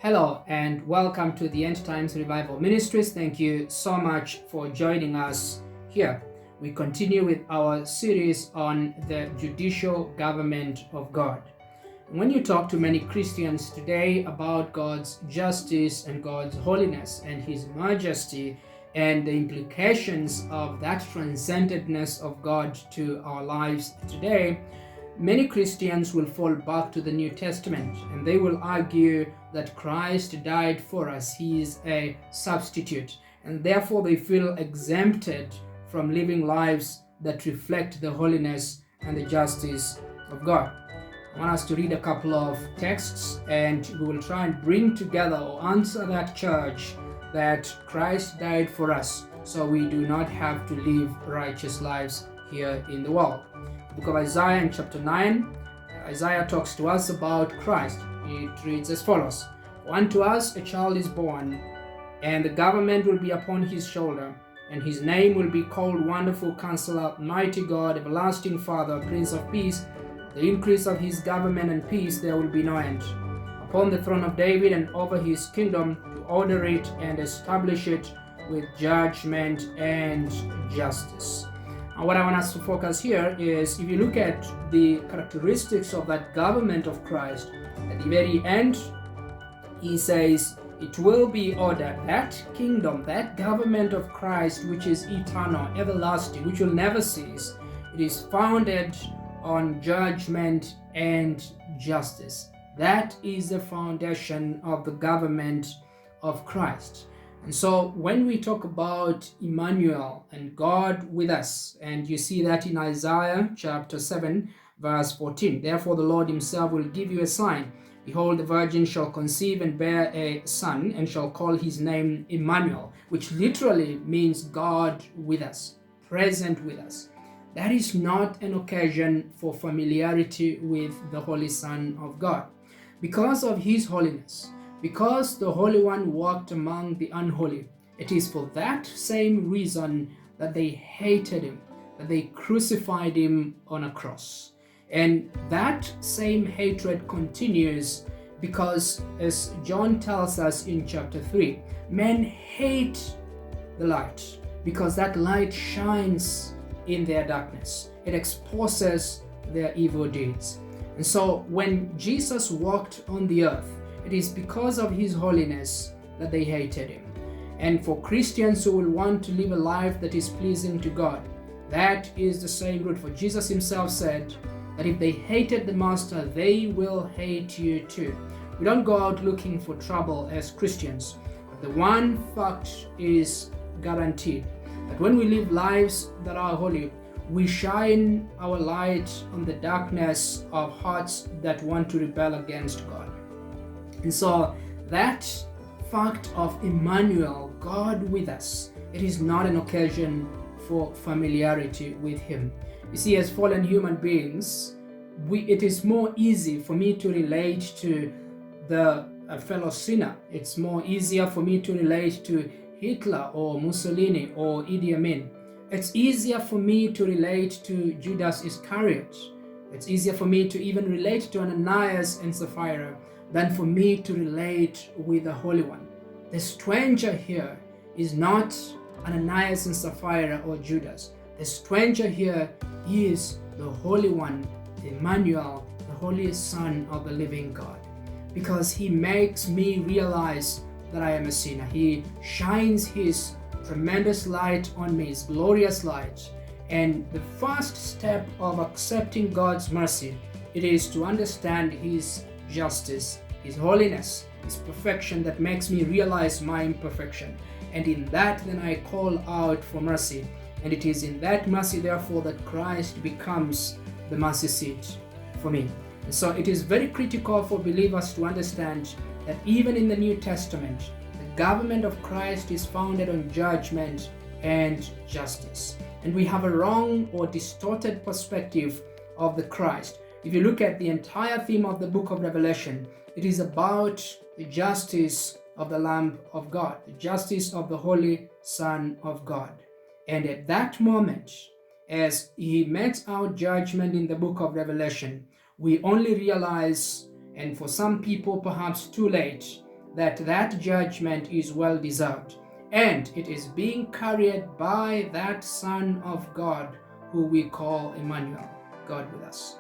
Hello and welcome to the End Times Revival Ministries. Thank you so much for joining us here. We continue with our series on the Judicial Government of God. When you talk to many Christians today about God's justice and God's holiness and His majesty and the implications of that transcendentness of God to our lives today, many Christians will fall back to the New Testament and they will argue that Christ died for us. He is a substitute, and therefore they feel exempted from living lives that reflect the holiness and the justice of God. I want us to read a couple of texts and we will try and bring together or answer that charge that Christ died for us so we do not have to live righteous lives here in the world. The book of Isaiah in chapter 9, Isaiah talks to us about Christ. It reads as follows: "For unto us a child is born, and the government will be upon his shoulder, and his name will be called Wonderful Counselor, Mighty God, Everlasting Father, Prince of Peace. The increase of his government and peace there will be no end. Upon the throne of David and over his kingdom, to order it and establish it with judgment and justice." And what I want us to focus here is, if you look at the characteristics of that government of Christ, at the very end, he says, it will be ordered. That kingdom, that government of Christ, which is eternal, everlasting, which will never cease, it is founded on judgment and justice. That is the foundation of the government of Christ. And so when we talk about Emmanuel and God with us, and you see that in Isaiah chapter 7, verse 14, "Therefore the Lord himself will give you a sign. Behold, the virgin shall conceive and bear a son, and shall call his name Emmanuel," which literally means God with us, present with us. That is not an occasion for familiarity with the Holy Son of God. Because of his holiness, because the Holy One walked among the unholy, it is for that same reason that they hated him, that they crucified him on a cross. And that same hatred continues because, as John tells us in chapter 3, men hate the light because that light shines in their darkness. It exposes their evil deeds. And so when Jesus walked on the earth, it is because of his holiness that they hated him. And for Christians who will want to live a life that is pleasing to God, that is the same root. For Jesus himself said that if they hated the Master, they will hate you too. We don't go out looking for trouble as Christians, but the one fact is guaranteed, that when we live lives that are holy, we shine our light on the darkness of hearts that want to rebel against God. And so that fact of Emmanuel, God with us, it is not an occasion for familiarity with him. You see, as fallen human beings, it is more easy for me to relate to a fellow sinner. It's more easier for me to relate to Hitler or Mussolini or Idi Amin. It's easier for me to relate to Judas Iscariot. It's easier for me to even relate to Ananias and Sapphira than for me to relate with the Holy One. The stranger here is not Ananias and Sapphira or Judas. The stranger here is the Holy One, Emmanuel, the Holy Son of the living God, because he makes me realize that I am a sinner. He shines his tremendous light on me, his glorious light. And the first step of accepting God's mercy, it is to understand his justice, his holiness, his perfection that makes me realize my imperfection. And in that, then I call out for mercy. And it is in that mercy, therefore, that Christ becomes the mercy seat for me. And so it is very critical for believers to understand that even in the New Testament, the government of Christ is founded on judgment and justice. And we have a wrong or distorted perspective of the Christ. If you look at the entire theme of the book of Revelation, it is about the justice of the Lamb of God, the justice of the Holy Son of God. And at that moment, as he metes out judgment in the book of Revelation, we only realize, and for some people perhaps too late, that that judgment is well deserved, and it is being carried by that Son of God who we call Emmanuel, God with us.